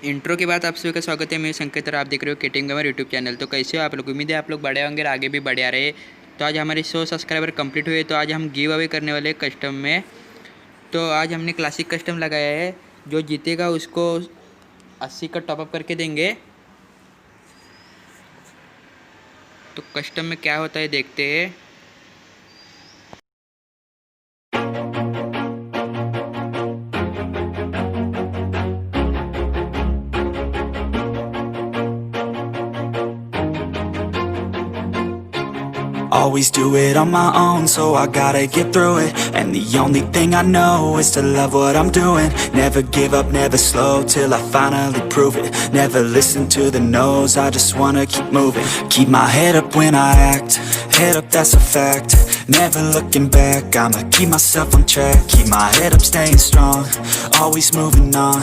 Intro के बाद आप सभी का स्वागत है। मैं संकेत और आप देख रहे हो केटिंग गेमर यूट्यूब चैनल। तो कैसे हो आप लोग? उम्मीद है आप लोग बड़े होंगे और आगे भी बढ़े आ रहे। तो आज हमारे 100 सब्सक्राइबर कंप्लीट हुए, तो आज हम गिव अवे करने वाले कस्टम में। तो आज हमने क्लासिक कस्टम लगाया है। जो जीतेगा उसको 80 का टॉपअप करके देंगे। तो कस्टम में क्या होता है देखते हैं। Always do it on my own, so I gotta get through it. And the only thing I know is to love what I'm doing. Never give up, never slow, till I finally prove it. Never listen to the no's, I just wanna keep moving. Keep my head up when I act, head up, that's a fact. Never looking back, I'ma keep myself on track. Keep my head up, staying strong, always moving on.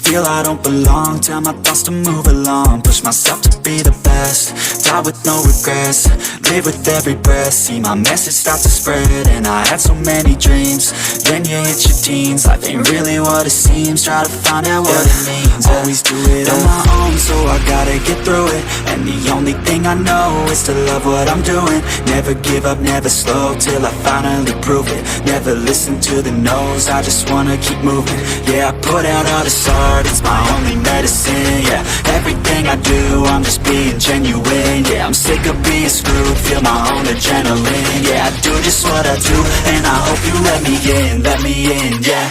Feel I don't belong, tell my thoughts to move along. Push myself to be the best, die with no regrets. Live with every breath, see my message start to spread. And I had so many dreams, then you hit your teens. Life ain't really what it seems, try to find out what it means. Always do it on my own, so I gotta get through it. And the only thing I know is to love what I'm doing. Never give up, never slow, till I finally prove it. Never listen to the no's, I just wanna keep moving. Yeah, I put out all this art, it's my only medicine. Yeah, everything I do, I'm just being genuine. Yeah, I'm sick of being screwed, feel my own adrenaline. Yeah, I do just what I do, and I hope you let me in, yeah.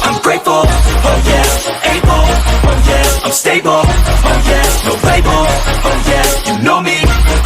I'm grateful, oh yeah, able, oh yeah, I'm stable, oh yeah, no label, oh yeah, you know me,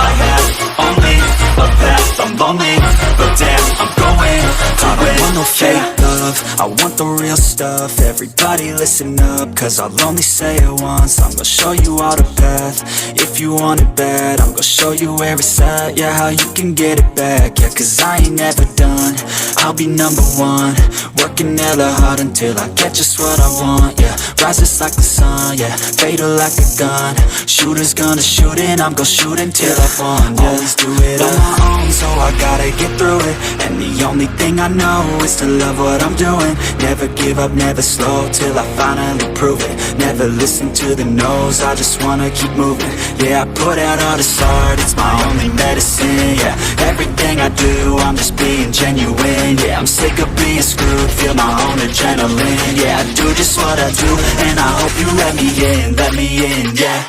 I have only a path, I'm lonely, but damn, I'm going to win. I don't want no fake love, I want the real stuff. Everybody listen up, cause I'll only say it once. I'm gonna show you all the path, if you want it bad. I'm gonna show you where it's at, yeah, how you can get it back. Yeah, cause I ain't never done, I'll be number one. Working hella hard until I get just what I want, yeah. Rises like the sun, yeah, fatal like a gun. Shooter's gonna shoot and I'm gonna shoot until I won, yeah. Always do it on my own, so I gotta get through it. And the only thing I know is to love what I'm doing. Never give up, never slow, till I finally prove it. Never listen to the no's, I just wanna keep moving. Yeah, I put out all this art, it's my only medicine. Yeah, everything I do, I'm just being genuine. Yeah, I'm sick of being screwed, feel my own adrenaline. Yeah, I do just what I do, and I hope you let me in, yeah.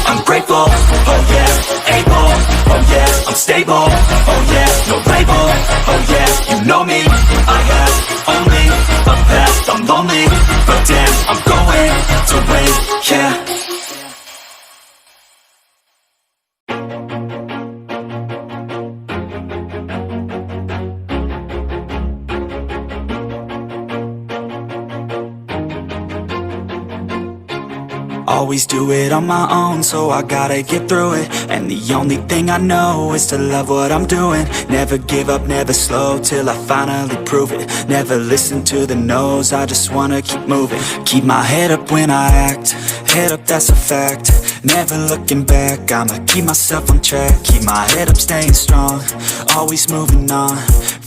I'm grateful, oh yeah, able, oh yeah, I'm stable, oh yeah, no label, oh yeah, you know me, I have only a path, I'm lonely, but damn, I'm going to win, yeah. Always do it on my own, so I gotta get through it. And the only thing I know is to love what I'm doing. Never give up, never slow, till I finally prove it. Never listen to the no's, I just wanna keep moving. Keep my head up when I act, head up, that's a fact. Never looking back, I'ma keep myself on track. Keep my head up, staying strong, always moving on.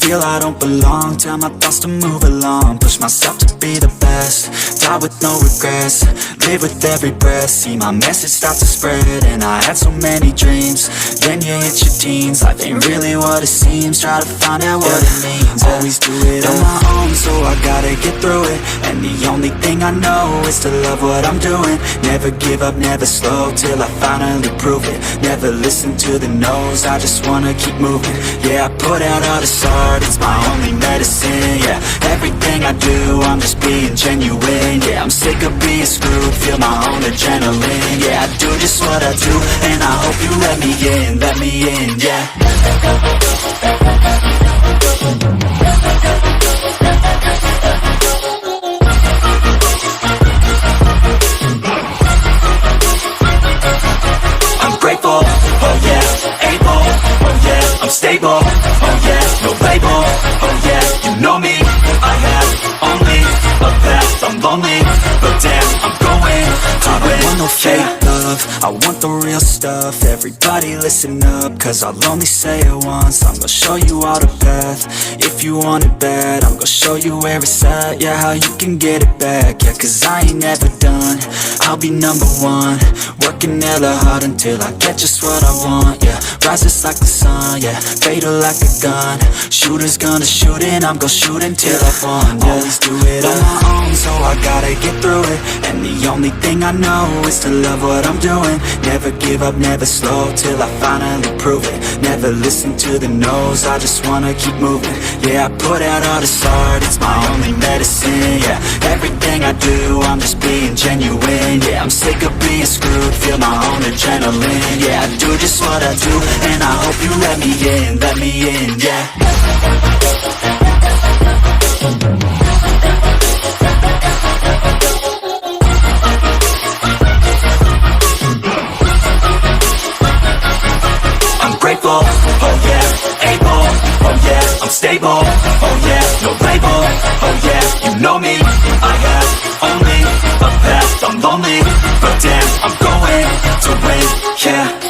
Feel I don't belong, tell my thoughts to move along. Push myself to be the best, die with no regrets. Live with every breath, see my message start to spread. And I had so many dreams, then you hit your teens. Life ain't really what it seems, try to find out what it means. Always do it on my own, so I gotta get through it. And the only thing I know is to love what I'm doing. Never give up, never slow, till I finally prove it. Never listen to the no's, I just wanna keep moving. Yeah, I put out all this art, it's my only medicine. Yeah, everything I do, I'm just being genuine. Yeah, I'm sick of being screwed, feel my own adrenaline. Yeah, I do just what I do, and I hope you let me in, yeah. I'm grateful, oh yeah, able, oh yeah, I'm stable, lonely, but damn, I'm going to win. I don't want no fake love, I want the real stuff. Everybody listen up, cause I'll only say it once. I'm gonna show you all the path, if you want it bad. I'm gonna show you where it's at, yeah, how you can get it back. Yeah, cause I ain't never done, I'll be number one. Working hella hard until I get just what I want, yeah. Rises like the sun, yeah, fatal like a gun. Shooters gonna shoot and I'm gonna shoot until I won, yeah. Always do it on my own, so I gotta get through it. And the only thing I know is to love what I'm doing. Never give up, never slow, till I finally prove it. Never listen to the no's, I just wanna keep moving. Yeah, I put out all this art, it's my only medicine, yeah. Everything I do, I'm just being genuine, yeah. I'm sick of being screwed, feel my own adrenaline, yeah. I do just what I do, and I hope you let me in, yeah. I'm grateful, oh yeah, able, oh yeah, I'm stable, oh yeah, no label, oh yeah, you know me, I have only a path, I'm lonely, but damn, I'm going to win, yeah.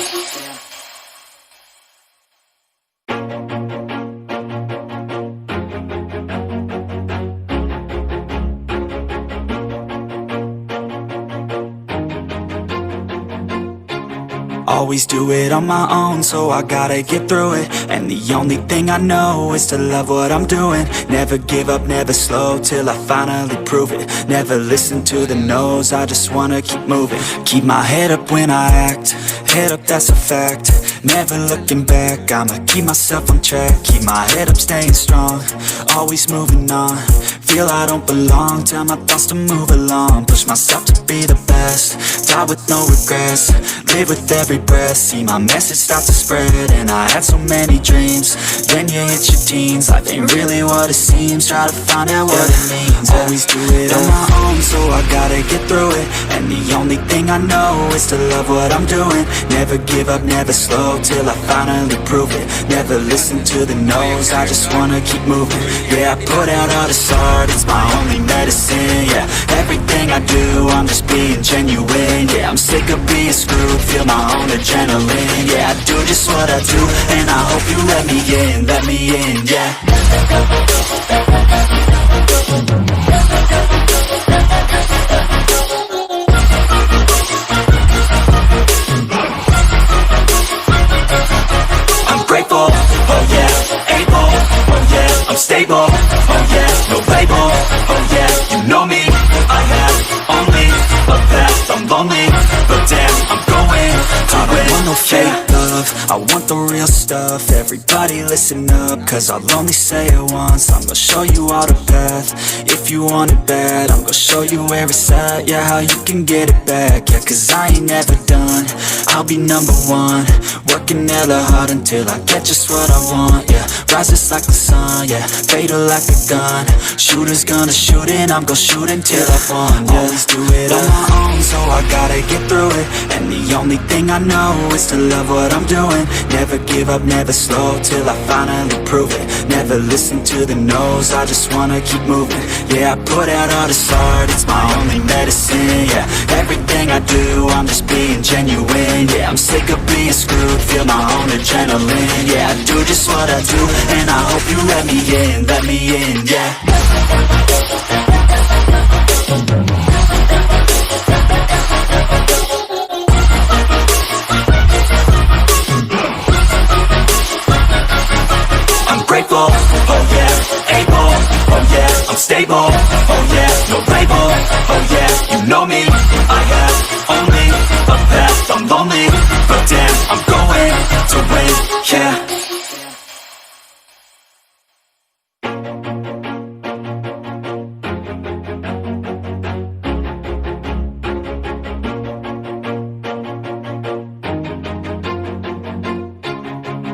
Always do it on my own, so I gotta get through it. And the only thing I know is to love what I'm doing. Never give up, never slow, till I finally prove it. Never listen to the no's, I just wanna keep moving. Keep my head up when I act, head up, that's a fact. Never looking back, I'ma keep myself on track. Keep my head up, staying strong, always moving on. Feel I don't belong, tell my thoughts to move along. Push myself to be the best, die with no regrets. Live with every breath, see my message start to spread. And I had so many dreams, then you hit your teens. Life ain't really what it seems, try to find out what it means. Always do it on my own, so I gotta get through it. And the only thing I know is to love what I'm doing. Never give up, never slow, till I finally prove it. Never listen to the no's, I just wanna keep moving. Yeah, I put out all this art, it's my only medicine, yeah. Everything I do, I'm just being genuine, yeah. I'm sick of being screwed, feel my own adrenaline, yeah. I do just what I do, and I hope you let me in, yeah. I'm grateful, oh yeah, able, oh yeah, I'm stable, oh yeah, no label, oh yeah, you know me, I have only a path, I'm lonely, but damn, I'm going to win. I don't want no fake love, I want the real stuff. Everybody listen up, cause I'll only say it once. I'm gonna show you all the path, if you want it bad. I'm gonna show you where it's at, yeah, how you can get it back. Yeah, cause I ain't never done, I'll be number one. Working hella hard until I get just what I want, yeah. Rises like the sun, yeah, fatal like a gun. Shooters gonna shoot and I'm gonna shoot until I won, yeah. Always do it on my own, so I gotta get through it. And the only thing I know is to love what I'm doing. Never give up, never slow, till I finally prove it. Never listen to the no's, I just wanna keep moving. Yeah, I put out all this art, it's my only medicine, yeah. Everything I do, I'm just being genuine, yeah. I'm sick of being screwed, feel my own adrenaline, yeah. I do just what I do, and I hope you let me in, yeah. I'm grateful, oh yeah, able, oh yeah, I'm stable, oh yeah, no label, oh yeah, you know me, I have only a path, I'm lonely, but damn, I'm going to win, yeah.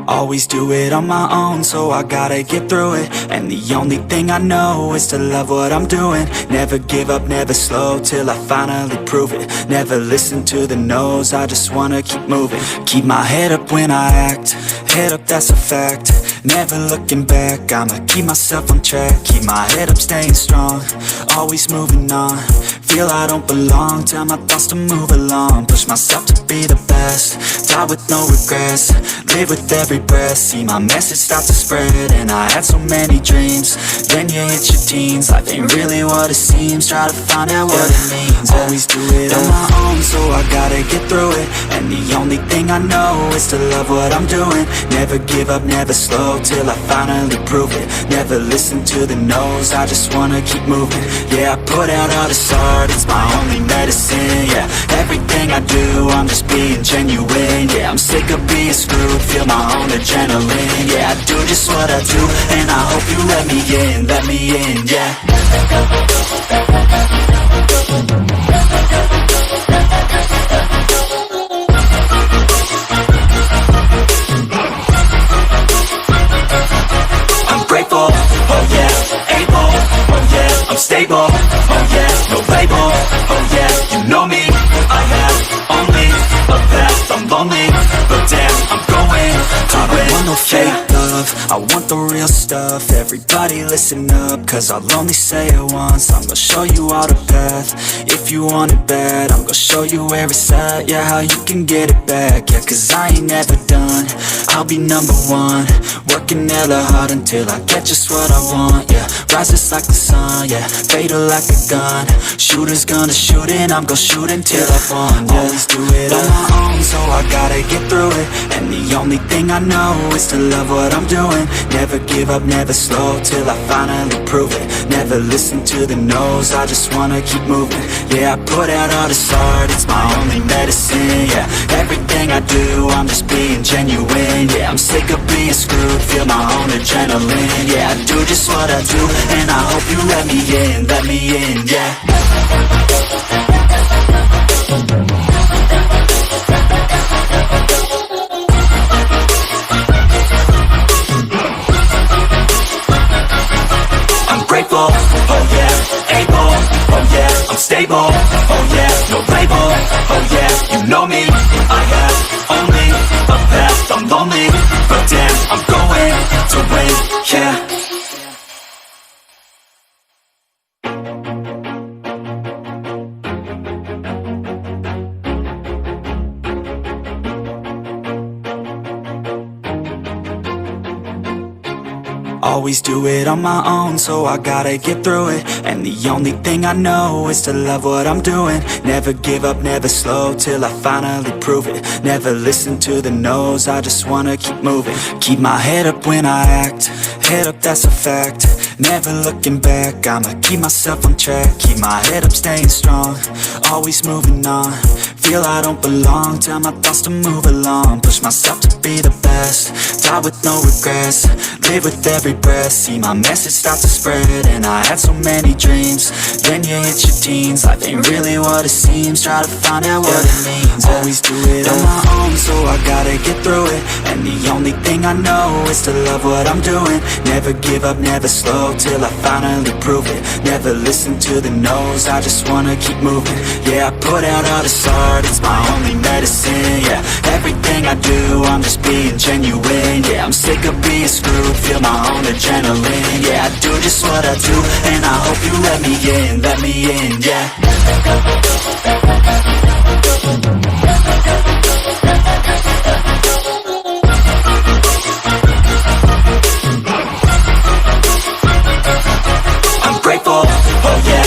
Always do it on my own, so I gotta get through it. And the only thing I know is to love what I'm doing. Never give up, never slow, till I finally prove it. Never listen to the no's, I just wanna keep moving. Keep my head up when I act, head up, that's a fact. never looking back. I'ma keep myself on track, keep my head up, staying strong, always moving on. Feel I don't belong, tell my thoughts to move along. Push myself to be the best, die with no regrets. Live with every breath, see my message start to spread. And I had so many dreams, then you hit your teens. Life ain't really what it seems, try to find out what it means. Always do it on my own, so I gotta get through it. And the only thing I know is to love what I'm doing. Never give up, never slow, till I finally prove it. Never listen to the no's, I just wanna keep moving. Yeah, I put out all this art, it's my only medicine. Yeah, everything I do, I'm just being genuine. Yeah, I'm sick of being screwed, feel my own adrenaline. Yeah, I do just what I do, and I hope you let me in, yeah. I'm grateful, oh yeah, able, oh yeah, I'm stable, oh yeah, no label, oh yeah, you know me, I have only a path, I'm lonely, but damn, I'm going to win. I don't want no fake love, I want the real stuff. Everybody listen up, cause I'll only say it once. I'm gonna show you all the path, if you want it bad. I'm gonna show you where it's at, yeah, how you can get it back. Yeah, cause I ain't never done, I'll be number one. Working hella hard until I get just what I want, yeah. Rises like the sun, yeah, fatal like a gun. Shooter's gonna shoot and I'm gonna shoot until I won, yeah. Always do it on my own, so I gotta get through it. And the only thing I know is to love what I'm doing. Never give up, never slow, till I finally prove it. Never listen to the no's, I just wanna keep moving. Yeah, I put out all this art, it's my only medicine. Yeah, everything I do, I'm just being genuine. Yeah, I'm sick of being screwed, feel my own adrenaline. Yeah, I do just what I do, and I hope you let me in, yeah. I'm grateful, oh yeah, able, oh yeah, I'm stable, oh yeah, no label, oh yeah, you know me, I have only a path, I'm lonely, but damn, I'm going to win, yeah. Always do it on my own, so I gotta get through it. And the only thing I know is to love what I'm doing. Never give up, never slow, till I finally prove it. Never listen to the no's, I just wanna keep moving. Keep my head up when I act, head up, that's a fact. Never looking back, I'ma keep myself on track. Keep my head up, staying strong, always moving on. Feel I don't belong, tell my thoughts to move along. Push myself to be the best, die with no regrets. Live with every breath, see my message start to spread. And I had so many dreams, then you hit your teens. Life ain't really what it seems, try to find out what it means. Always do it on my own, so I gotta get through it. And the only thing I know is to love what I'm doing. Never give up, never slow, till I finally prove it. Never listen to the no's, I just wanna keep moving. Yeah, I put out all this art, it's my only medicine. Yeah, everything I do, I'm just being genuine. Yeah, I'm sick of being screwed, feel my own adrenaline. Yeah, I do just what I do, and I hope you let me in, yeah. I'm grateful, oh yeah,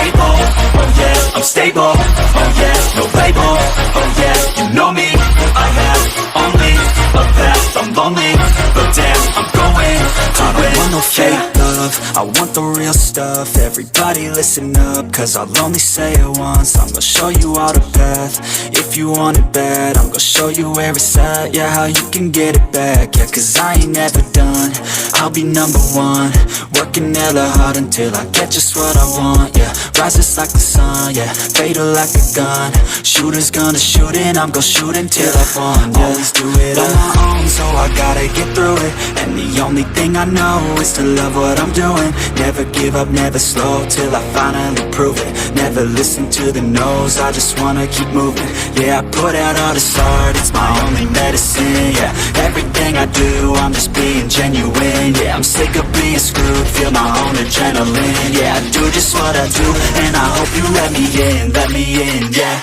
able, oh yeah, I'm stable, oh yeah, no label, oh yeah, you know me, I have only a path, I'm lonely, but damn, I'm going to win. I don't want no fake love, I want the real stuff. Everybody listen up, cause I'll only say it once. I'm gonna show you all the path, if you want it bad. I'm gonna show you where it's at, yeah, how you can get it back. Yeah, cause I ain't never done, I'll be number one. Working hella hard until I get just what I want, yeah. Rises like the sun, yeah, fatal like a gun. Shooter's gonna shoot and I'm gonna shoot until I won, yeah. Always do it on my own, so I gotta get through it. And the only thing I know is to love what I'm I'm doing. Never give up, never slow, till I finally prove it. Never listen to the no's, I just wanna keep moving. Yeah, I put out all this art, it's my only medicine. Yeah, everything I do, I'm just being genuine. Yeah, I'm sick of being screwed, feel my own adrenaline. Yeah, I do just what I do, and I hope you let me in, yeah.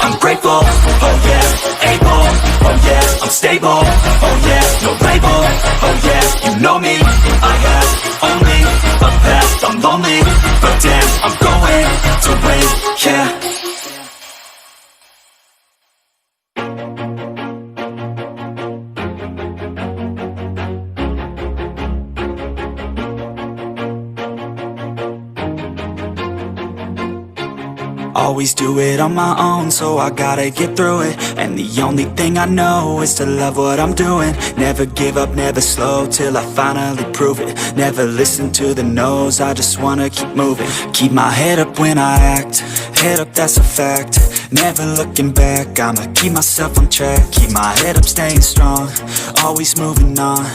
I'm grateful, oh yeah, able, oh yeah, I'm stable, oh yeah, no label, oh yeah, you know me, I have only a path, I'm lonely, but damn, I'm going to win, yeah. Always do it on my own, so I gotta get through it. And the only thing I know is to love what I'm doing. Never give up, never slow, till I finally prove it. Never listen to the no's, I just wanna keep moving. Keep my head up when I act, head up, that's a fact. Never looking back, I'ma keep myself on track. Keep my head up, staying strong, always moving on.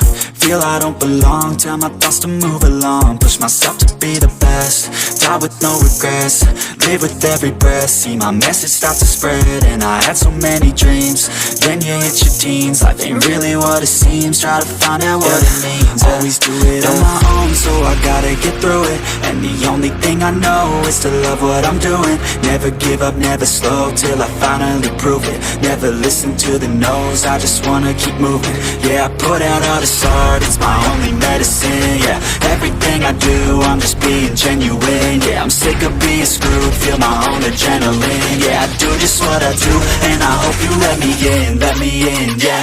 Feel I don't belong, tell my thoughts to move along. Push myself to be the best, die with no regrets. Live with every breath, see my message start to spread. And I had so many dreams, then you hit your teens. Life ain't really what it seems, try to find out what it means. Always do it on my own, so I gotta get through it. And the only thing I know is to love what I'm doing. Never give up, never slow, till I finally prove it. Never listen to the no's, I just wanna keep moving. Yeah, I put out all this art, it's my only medicine. Yeah, everything I do, I'm just being genuine. Yeah, I'm sick of being screwed, feel my own adrenaline. Yeah, I do just what I do, and I hope you let me in, yeah.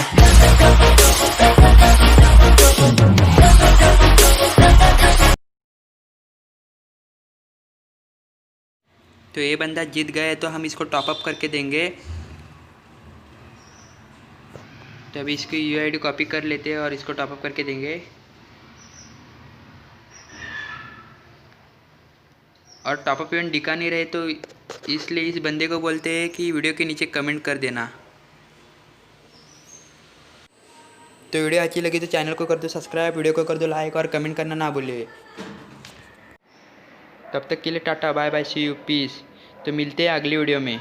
तो ये बंदा जीत गया, तो हम इसको top up करके देंगे। तो अभी इसकी यूआईडी कॉपी कर लेते हैं और इसको टॉपअप करके देंगे। और टॉपअप इवेंट दिखा नहीं रहे, तो इसलिए इस बंदे को बोलते हैं कि वीडियो के नीचे कमेंट कर देना। तो वीडियो अच्छी लगी तो चैनल को कर दो सब्सक्राइब, वीडियो को कर दो लाइक और कमेंट करना ना भूलिए। तब तक के लिए tata bye bye, see you, peace. तो मिलते हैं अगली वीडियो में।